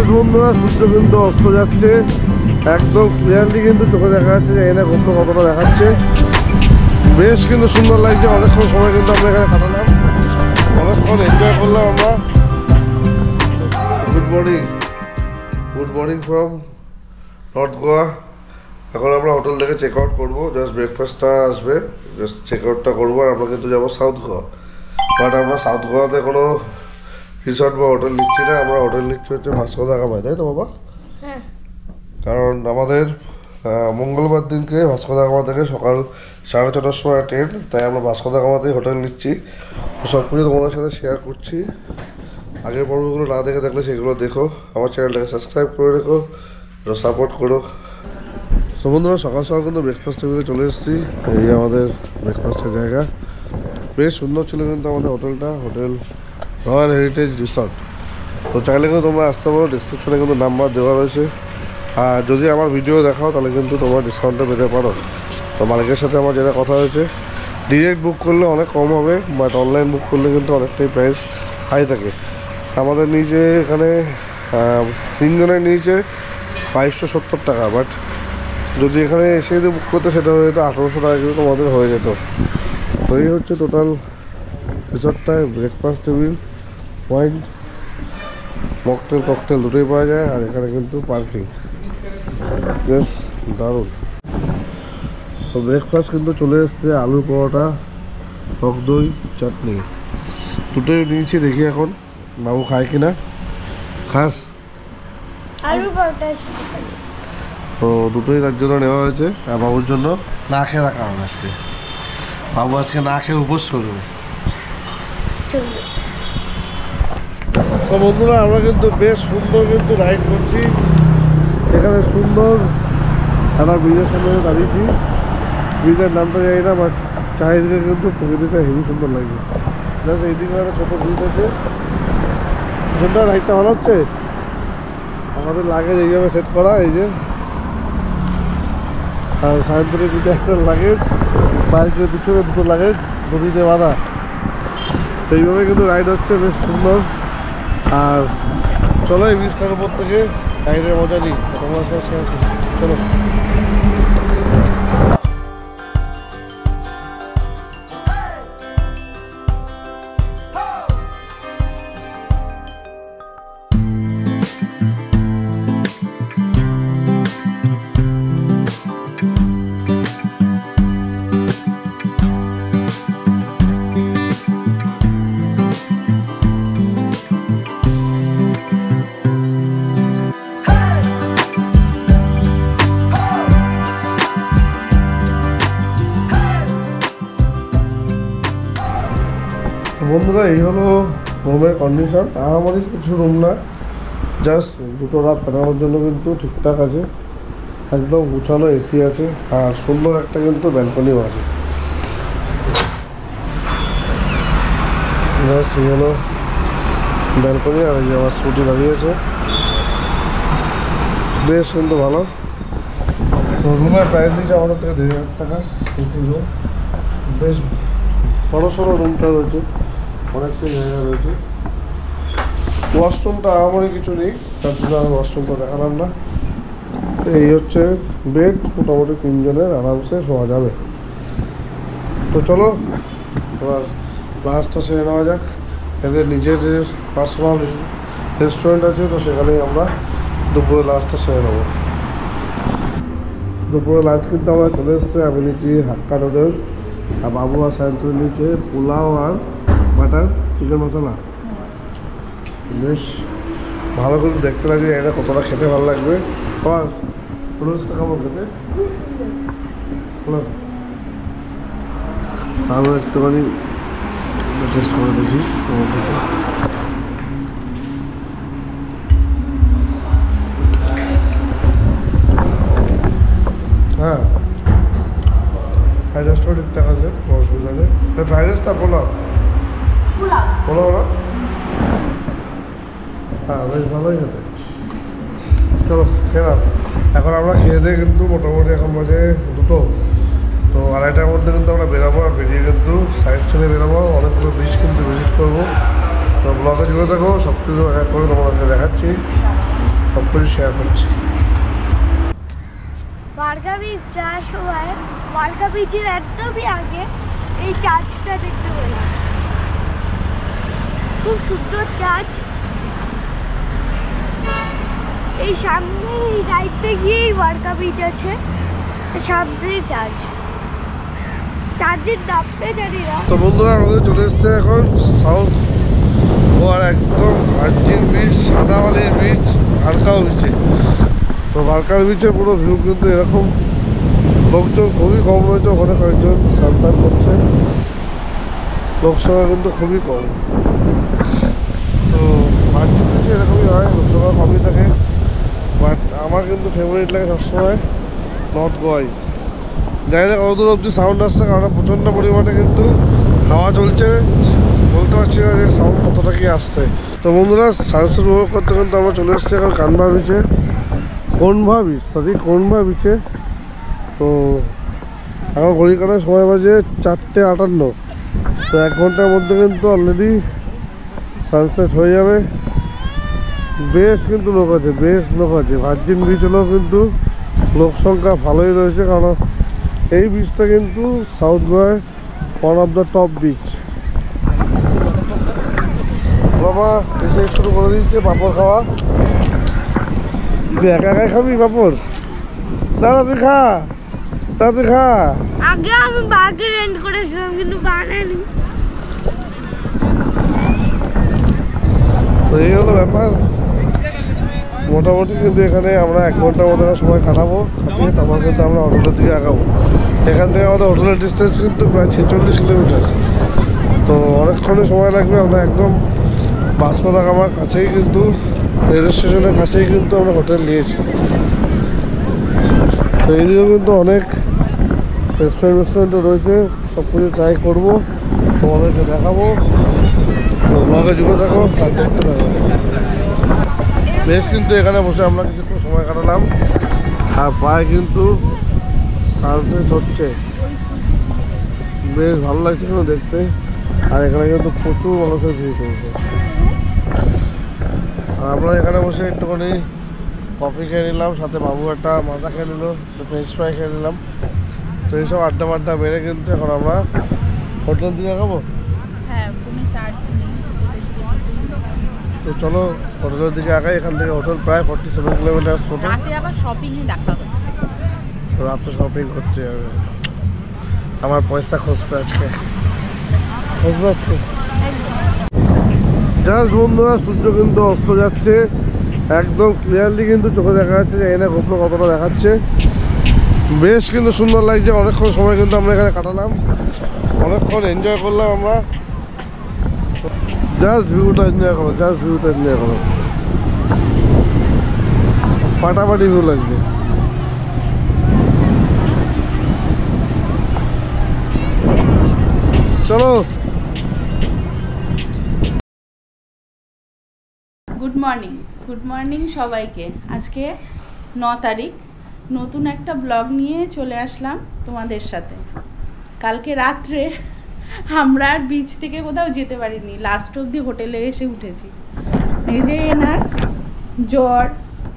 বন্ধুরা সূর্য কিন্তু অস্ত যাচ্ছে, একদম ক্লিয়ারলি কিন্তু চোখে দেখা যাচ্ছে যে এখানে গল্প কতটা দেখাচ্ছে। বেশ কিন্তু সুন্দর লাগছে, অনেকক্ষণ সময় কিন্তু আমরা এখানে কাটালাম, অনেকক্ষণ এনজয় করলাম আমরা। Good morning from north Goa. এখন আমরা হোটেল থেকে চেক আউট করবো, জাস্ট ব্রেকফাস্টটা আসবে, জাস্ট চেক আউটটা করবো। আর আমরা কিন্তু যাবো সাউথ গোয়া, বাট আমরা সাউথ গোয়াতে কোনো রিসর্ট বা হোটেল নিচ্ছি না, আমরা হোটেল নিচ্ছি হচ্ছে ভাস্কো দা গামায়, তাই তো বাবা? হ্যাঁ, কারণ আমাদের মঙ্গলবার দিনকে ভাস্কো দা গামা থেকে সকাল 6:30টার সময় ট্রেন, তাই আমরা ভাস্কো দা গামাতেই হোটেল নিচ্ছি। সব কিছু তোমাদের সাথে শেয়ার করছি। আগের পর্বগুলো না দেখে থাকলে সেগুলো দেখো, আমার চ্যানেলটাকে সাবস্ক্রাইব করে রেখো, সাপোর্ট করো। তো বন্ধুরা সকাল সকাল কিন্তু ব্রেকফাস্ট টেবিলে চলে এসেছি, এই আমাদের ব্রেকফাস্টের জায়গা। বেশ সুন্দর ছিল কিন্তু আমাদের হোটেলটা, হোটেল রয়্যাল হেরিটেজ রিসর্ট। তো চাইলে কিন্তু তোমরা আসতে পারো, ডিসক্রিপশনে কিন্তু নাম্বার দেওয়া রয়েছে। আর যদি আমার ভিডিও দেখাও তাহলে কিন্তু তোমরা ডিসকাউন্টটা পেতে পারো। তো মালিকের সাথে আমার যেটা কথা হয়েছে, ডিরেক্ট বুক করলে অনেক কম হবে, বাট অনলাইন বুক করলে কিন্তু অনেকটাই প্রাইস হাই থাকে। আমাদের নিচে এখানে 3 জনের নিচে 2270 টাকা, বাট যদি এখানে এসে যদি বুক করতে সেটা হয়ে যেত 1800 টাকা কিন্তু তোমাদের হয়ে যেত। তো এই হচ্ছে টোটাল রিসর্টটায় ব্রেকফাস্ট টেবিল, ওয়াইন, ককটেল দুটোই পাওয়া যায়। আর এখানে কিন্তু পার্কিং, বেশ দারুণ। তো ব্রেকফাস্ট কিন্তু চলে এসছে, আলু পরোটা, টক দই, চাটনি, দুটোই নিয়েছি। দেখি এখন বাবু খায় কিনা। খাস? আলু পরোটা। তো দুটোই তার জন্য নেওয়া হয়েছে, আর বাবুর জন্য না খেয়ে রাখা হবে আজকে। বাবু আজকে না খেয়ে উপোস করবে। তো বন্ধুরা আমরা কিন্তু বেশ সুন্দর কিন্তু রাইড করছি, এখানে সুন্দর একটা ব্রিজের সামনে দাঁড়িয়েছি। ব্রিজের নামটা জানি না, বাট চারিদিকে কিন্তু প্রকৃতিটা হেবি সুন্দর লাগছে। জাস্ট এইদিকে একটা ছোটো ব্রিজ আছে, সুন্দর রাইডটা ভালো হচ্ছে। আমাদের লাগেজ এইভাবে সেট করা, এই যে, আর সায়ন্তনের পিঠে একটা লাগেজ, বাইকের পিছনে দুটো লাগেজ দড়িতে বাঁধা। এইভাবে কিন্তু রাইড হচ্ছে, বেশ সুন্দর। আর চলো এই ব্রিজটার উপর থেকে রাইডের মজা নিই, তোমার সাথে শেয়ার করি। চলো। বন্ধুরা এই হলো রুমের কন্ডিশন, আমাদের কিছু রুম না, জাস্ট 2 রাত কাটানোর জন্য কিন্তু ঠিকঠাক আছে, একদম গুছানো, এসি আছে, আর সুন্দর একটা কিন্তু ব্যালকনিও আছে। জাস্ট এই হলো ব্যালকনি, আর এই যে আমার স্কুটি দাঁড়িয়েছে, বেশ কিন্তু ভালো। তো রুমের প্রাইস দিয়েছে আমাদের থেকে 1,500 টাকা এসি রুম। বেশ বড় সড়ো রুমটা রয়েছে, অনেকটাই জায়গা রয়েছে। ওয়াশরুমটা আমারই কিছু নেই, তার জন্য আমি ওয়াশরুমটা দেখালাম না। এই হচ্ছে বেড, মোটামুটি 3 জনের আরামসে শোয়া যাবে। তো চলো এবার লাঞ্চটা সেরে নেওয়া যাক। এদের নিজেদের পার্সোনাল রেস্টুরেন্ট আছে, তো সেখানেই আমরা দুপুরে লাঞ্চটা সেরে নেবো। দুপুরে লাঞ্চ কিন্তু আমরা চলে এসছে, আমি নিচ্ছি হাক্কা নুডলস, আর বাবু আর সায়ন্তন নিচ্ছে পোলাও আর বাটার চিকেন মশলা। বেশ ভালো কিন্তু দেখতে লাগে, এটা কতটা খেতে ভালো লাগবে। আর নুডলসটা কেমন খেতে? আরও একটুখানি টেস্ট করে দেখি। হ্যাঁ, ফ্রাইড রাইসটাও ঠিকঠাক আছে, অসুবিধা নেই। ফ্রাইড রাইসটা পোলাও না? হ্যাঁ, বেশ ভালোই খেতে। চলো খেলাম। এখন আমরা খেয়ে দিয়ে কিন্তু মোটামুটি এখন বাজে 2টো, তো 2:30টার মধ্যে কিন্তু আমরা বেরোবো। আর বেরিয়ে কিন্তু সাইড ছেড়ে বেরোবো, অনেকগুলো বিচ কিন্তু ভিজিট করবো। তো ব্লগে জুড়ে থাকো, সব কিছু এক করে তোমাদেরকে দেখাচ্ছি। সব কিছু শেয়ার করছি। বারকা বিচ যাওয়ার সময় বারকা বিচের একদমই আগে এই চার্চটা দেখতে পেলাম, খুব সুন্দর চার্চ। এই সামনে এই রাইটে গিয়েই বারকা বিচ আছে, সামনে চার্চ, চার্চের নামটা জানি না। তো বন্ধুরা আমাদের চলে এসছে এখন সাউথ গোয়ার একদম ভার্জিন বিচ, সাদা বালির বিচ, ভারকাও বিচে। তো ভারকার বিচের পুরো ভিউ কিন্তু এরকম, লোকজন খুবই কম রয়েছে, ওখানে কয়েকজন সান্তান করছে, লোকসংখ্যা কিন্তু খুবই কম। তো ভার্জিন বিচে এরকমই হয়, লোকসংখ্যা কমই থাকে। বাট আমার কিন্তু ফেভারিট লাগে সবসময় নর্থ গোয়াই। জানি না কত দূর অবধি সাউন্ড আসছে, কারণ প্রচণ্ড পরিমাণে কিন্তু হাওয়া চলছে, বলতে পারছি না যে সাউন্ড কতটা কি আসছে। তো বন্ধুরা সানসেট উপভোগ করতে কিন্তু আমরা চলে এসেছি এখন কানভা বিচে, কোনভা বিচে। তো এখন ঘড়ি কাটার সময় বাজে 4:58। তো 1 ঘন্টার মধ্যে কিন্তু অলরেডি সানসেট হয়ে যাবে। বেশ কিন্তু লোক আছে, ভার্জিন বিচ হলেও কিন্তু লোক সংখ্যা ভালোই রয়েছে, কারণ এই বিচটা কিন্তু সাউথ গোয়ার one of the top beach. বাবা এসে শুরু করে দিচ্ছে পাঁপড় খাওয়া। তুই একা একাই খাবি পাঁপড়? দাঁড়া তুই খা, আগে আমি বাঘে রেন্ট করেছিলাম কিন্তু বানাইনি। তো এই হলো ব্যাপার। মোটামুটি কিন্তু এখানে আমরা 1 ঘন্টার মতো সময় কাটাবো, কাটিয়ে তারপর কিন্তু আমরা হোটেলের দিকে আগাবো। এখান থেকে আমাদের হোটেলের ডিস্টেন্স কিন্তু প্রায় 46 কিলোমিটার। তো অনেকক্ষণই সময় লাগবে। আমরা একদম ভাস্কো দা গামার কাছেই কিন্তু, রেল স্টেশনের কাছেই কিন্তু আমরা হোটেল নিয়েছি। তো এইদিকেও কিন্তু অনেক রেস্টুরেন্টও রয়েছে, সব কিছু ট্রাই করবো, তোমাদেরকে দেখাবো। তো ব্লগে জুড়ে থাকো আর দেখতে থাকো। বেশ কিন্তু এখানে বসে আমরা কিছুক্ষণ সময় কাটালাম, আর প্রায় কিন্তু সানসেট হচ্ছে, বেশ ভালো লাগছে কিন্তু দেখতে। আর এখানে কিন্তু প্রচুর মানুষের ভিড় চলছে। আর আমরা এখানে বসে একটুখানি কফি খেয়ে নিলাম, সাথে বাবু একটা মাজা খেয়ে নিল, ফ্রেঞ্চ ফ্রাই খেয়ে নিলাম। তো এইসব আড্ডা মেরে কিন্তু এখন আমরা হোটেলের দিকে খাবো। তো চলো হোটেলের দিকে আগাই। এখান থেকে হোটেল প্রায় 47 কিলোমিটার। রাতে আবার শপিংয়ে দেখা হচ্ছে, রাতে শপিং করতে হবে। আমার পয়সা খসবে আজকে। জাস্ট বন্ধুরা সূর্য কিন্তু অস্ত যাচ্ছে, একদম ক্লিয়ারলি কিন্তু চোখে দেখা যাচ্ছে। যে এনে গোপ্র কতটা দেখাচ্ছে, বেশ কিন্তু সুন্দর লাগছে। অনেকক্ষণ সময় কিন্তু আমরা এখানে কাটালাম, অনেকক্ষণ এনজয় করলাম আমরা। জাস্ট ভিউটা এনজয় করো, ফাটাফাটি ভিউ লাগছে। চলো গুড মর্নিং সবাইকে। আজকে 9 তারিখ, নতুন একটা ব্লগ নিয়ে চলে আসলাম তোমাদের সাথে। কালকে রাত্রে আমরা আর বিচ থেকে কোথাও যেতে পারিনি, লাস্ট অবধি হোটেলে এসে উঠেছি। এই যে এনার জ্বর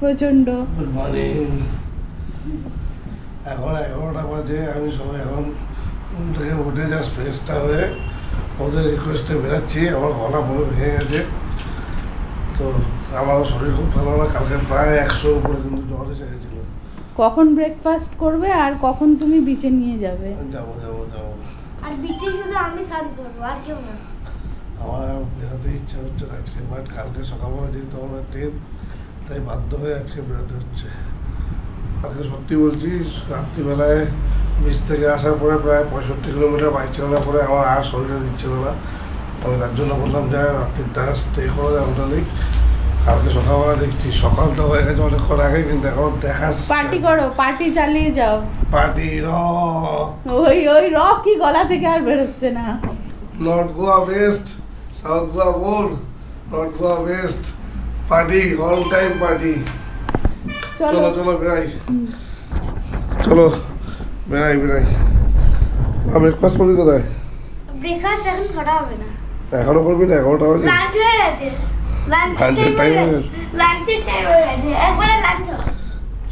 প্রচণ্ড। Good morning. এখন 11টা বাজে, আমি সবাই এখন ঘুম থেকে উঠে জাস্ট ফ্রেশটা হয়ে ওদের রিকোয়েস্টে বেরাচ্ছি। আমার গলা পুরো ভেঙে গেছে, তো আমারও শরীর খুব ভালো না। কালকে প্রায় 100 উপরে কিন্তু জ্বর এসে গেছিলো। কখন ব্রেকফাস্ট করবে আর কখন তুমি বিচে নিয়ে যাবে? যাবো। আর বিচে শুধু আমি স্নান করবো, আর কেউ না। আমার বেরোতে ইচ্ছা হচ্ছে না আজকে, বাট কালকে সকালবেলা যেহেতু আমাদের ট্রেন, তাই বাধ্য হয়ে আজকে বেরোতে হচ্ছে। কালকে সত্যি বলছি, রাত্রিবেলায় বিচ থেকে আসার পরে প্রায় 65 কিলোমিটার বাইক চালানোর পরে আমার আর শরীরে দিচ্ছিল না। আমি তার জন্য বললাম যে রাত্রিটা স্টে করে যায় হোটেলেই। কালকে সকালবেলা দেখছি, সকাল তো হয়ে গেছে অনেকক্ষণ আগে, কিন্তু এখন দেখা পার্টি করো, পার্টি চালিয়ে যাও। পার্টি ওই কি গলা থেকে আর বেরোচ্ছে না। North Goa best, south Goa bore, north Goa best party, all time party. চলো বেরাই, চলো বেরাই। ব্রেকফাস্ট করবি কোথায়? ব্রেকফাস্ট এখন করা হবে না, এখনো করবি না? 11টা বাজে। লাঞ্চ হয়ে গেছে। লাঞ্চ লাঞ্চের টাইম time হয়ে হয়ে গেছে, লাঞ্চের টাইম হয়ে গেছে, একবারে লাঞ্চ হবে।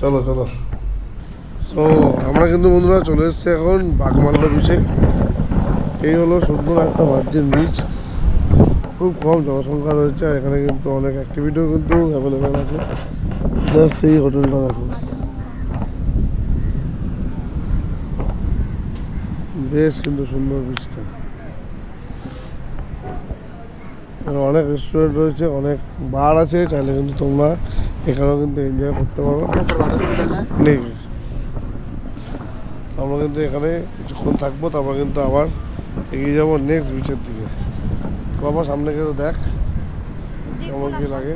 চলো চলো। তো আমরা কিন্তু বন্ধুরা চলে এসেছি এখন বাগমাল্লা বিচে। এই হলো সুন্দর একটা ভার্জিন বিচ, খুব কম জনসংখ্যা রয়েছে আর এখানে কিন্তু অনেক অ্যাক্টিভিটিও কিন্তু অ্যাভেলেবেল আছে। জাস্ট এই হোটেলটা দেখো, বেশ কিন্তু সুন্দর বিচটা। অনেক রেস্টুরেন্ট রয়েছে, অনেক বার আছে, চাইলে কিন্তু তোমরা এখানেও কিন্তু এনজয় করতে পারো। নেই, আমরা কিন্তু এখানে কিছুক্ষণ থাকবো, তারপর কিন্তু আবার এগিয়ে যাবো নেক্সট বিচের দিকে। বাবা সামনে গেলে দেখ কেমন কি লাগে।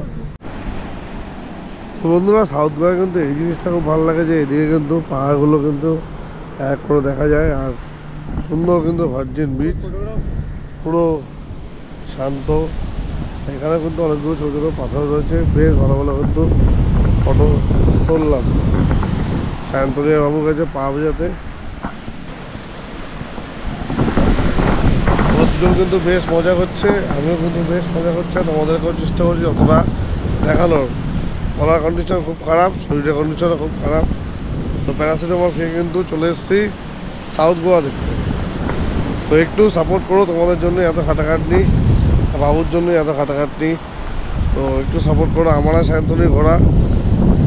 তো বন্ধুরা সাউথ গোয়ায় কিন্তু এই জিনিসটা খুব ভালো লাগে যে এদিকে কিন্তু পাহাড়গুলো কিন্তু এক করে দেখা যায় আর সুন্দর কিন্তু ভার্জিন বিচ, পুরো শান্ত। এখানে কিন্তু অনেকগুলো ছোটো ছোটো পাথর রয়েছে, বেশ ভালো ভালো কিন্তু ফটো তুললাম সায়ন্তনীয় বাবুর কাছে পা ভেজাতে। দুজন কিন্তু বেশ মজা করছে, আমিও কিন্তু বেশ মজা করছে, তোমাদেরকেও চেষ্টা করছি যতটা দেখানোর। গলার কন্ডিশন খুব খারাপ, শরীরের কন্ডিশনও খুব খারাপ, তো প্যারাসিটামল খেয়ে কিন্তু চলে এসেছি সাউথ গোয়া দেখতে। তো একটু সাপোর্ট করো, তোমাদের জন্য এত খাটাখাটনি, বাবুর জন্য এত খাটাখাটনি, তো একটু সাপোর্ট করো। আমরা সায়ন্তনীর ঘোরা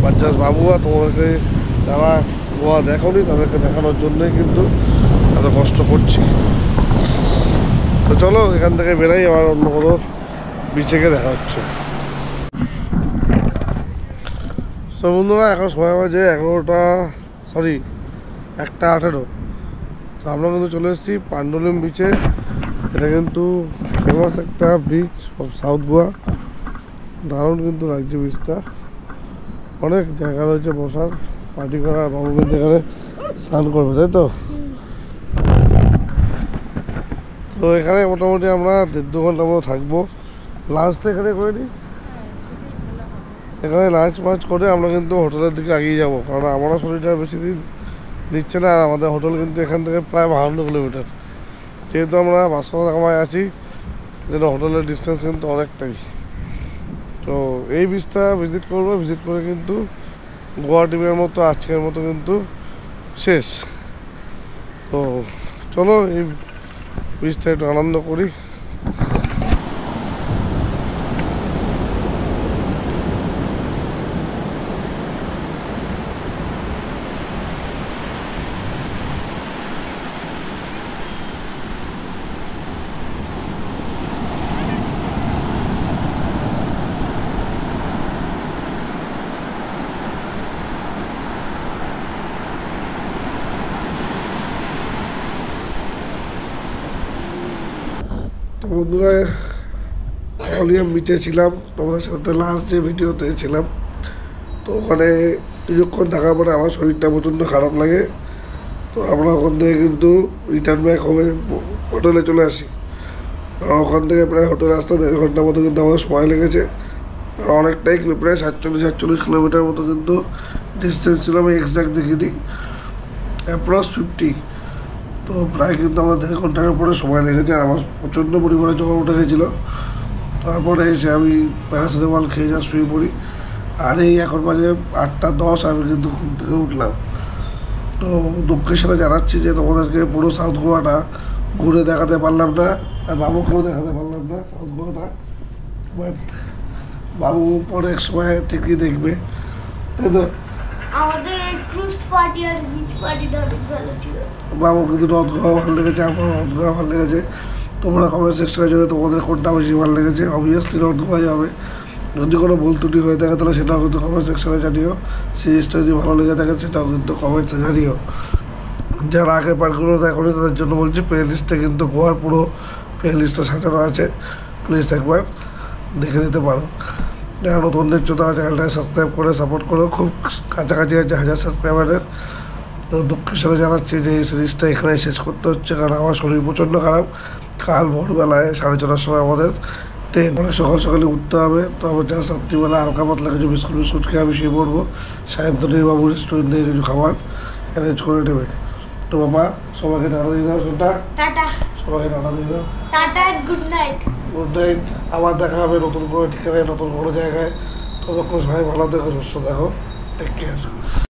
বাচ্চাস বাবু আর তোমাদেরকে যারা গোয়া দেখোনি তাদেরকে দেখানোর জন্যই কিন্তু এত কষ্ট করছি। তো চলো এখান থেকে বেরাই, আবার অন্য কোনো বিচে গিয়ে দেখা হচ্ছে। তো বন্ধুরা এখন সময় বাজে 1:18। তো আমরা কিন্তু চলে এসেছি পান্ডোলিম বিচে। এটা কিন্তু ফেমাস একটা বিচ অফ সাউথ গোয়া, দারুণ কিন্তু লাগছে বিচটা। অনেক জায়গা রয়েছে বসার, পার্টি করার। বাবু কিন্তু এখানে স্নান করবে, তাই তো? তো এখানে মোটামুটি আমরা 1.5-2 ঘন্টার মতো থাকবো। লাঞ্চটা এখানে করে নিই, এখানে লাঞ্চ মাঞ্চ করে আমরা কিন্তু হোটেলের দিকে এগিয়ে যাবো, কারণ আমরা শরীরটা বেশি দিন নিচ্ছে না। আর আমাদের হোটেল কিন্তু এখান থেকে প্রায় 52 কিলোমিটার। যেহেতু আমরা ভাস্কো দা গামায় আছি, যেন হোটেলের ডিস্টেন্স কিন্তু অনেকটাই। তো এই বিচটা ভিজিট করবো, ভিজিট করে কিন্তু গোয়া ট্রিপের মতো আজকের মতো কিন্তু শেষ। তো চলো এই বিচটা একটু আনন্দ করি। তো বন্ধুরা অলিয়াম বিচে ছিলাম, তোমাদের সাথে লাস্ট যে ভিডিওতে ছিলাম। তো ওখানে কিছুক্ষণ থাকার পরে আমার শরীরটা প্রচণ্ড খারাপ লাগে। তো আমরা ওখান থেকে কিন্তু রিটার্ন ব্যাক হয়ে হোটেলে চলে আসি। আর ওখান থেকে প্রায় হোটেলে আসতে 1.5 ঘন্টার মতো কিন্তু আমার সময় লেগেছে। আর অনেকটাই প্রায় 47-48 কিলোমিটার মতো কিন্তু ডিস্টেন্স ছিল। আমি এক্স্যাক্ট দেখিনি, অ্যাপ্রক্স 50। তো প্রায় কিন্তু আমার 1.5 ঘন্টার উপরে সময় লেগেছে। আর আমার প্রচণ্ড পরিমাণে জ্বর উঠে গেছিলো। তারপরে এসে আমি প্যারাসিটামল খেয়ে যা শুয়ে পড়ি। আর এই এখন বাজে 8:10, আমি কিন্তু ঘুম থেকে উঠলাম। তো দুঃখের সাথে জানাচ্ছি যে তোমাদেরকে পুরো সাউথ গোয়াটা ঘুরে দেখাতে পারলাম না, আর বাবুকেও দেখাতে পারলাম না সাউথ গোয়াটা। বাট বাবু পরে এক সময় ঠিকই দেখবে, তাই তো? আমাদের এই ক্রুজ পার্টি আর বিচ পার্টিটা অনেক ভালো ছিল। বাবু কিন্তু নর্থ গোয়া ভালো লেগেছে, আমার নর্থ গোয়া ভালো লেগেছে। তোমরা কমেন্ট সেকশনে যদি তোমাদের কোনটা বেশি ভালো লেগেছে, অবভিয়াসলি নর্থ গোয়া যাবে। যদি কোনো ভুল ত্রুটি হয়ে থাকে তাহলে সেটাও কিন্তু কমেন্ট সেকশনে জানিও। সিরিজটা যদি ভালো লেগে থাকে সেটাও কিন্তু কমেন্টসে জানিও। যারা আগের পার্টগুলো দেখোনি তাদের জন্য বলছি, প্লে লিস্টে কিন্তু গোয়ার পুরো প্লে লিস্টটা সাজানো আছে, প্লিজ একবার দেখে নিতে পারো। যারা নতুন দেখছো তারা চ্যানেলটাকে সাবস্ক্রাইব করে সাপোর্ট করো। খুব কাছাকাছি আছে 1000 সাবস্ক্রাইবারের। তো দুঃখের সাথে জানাচ্ছি যে এই সিরিজটা এখানে শেষ করতে হচ্ছে, কারণ আমার শরীর প্রচণ্ড খারাপ। কাল ভোরবেলায় 4:30 সময় আমাদের ট্রেন, অনেক সকাল সকালে উঠতে হবে। তো আমার যা রাত্রিবেলা হালকা পাতলা কিছু বিস্কুট খেয়ে আমি শুয়ে পড়বো। সায়ন্তনীর বাবু রেস্টুরেন্ট থেকে কিছু খাবার অ্যারেঞ্জ করে নেবে। তো বাবা সবাইকে টাটা দিয়ে দাও, সোটা টাটা, সবাইকে টাটা দিয়ে দাও। Tata, good night. Good night. আবার দেখা হবে নতুন কোনো ঠিকানায়, নতুন কোনো জায়গায়। ততক্ষণ সবাই ভালো দেখো, সুস্থ দেখো। Take care.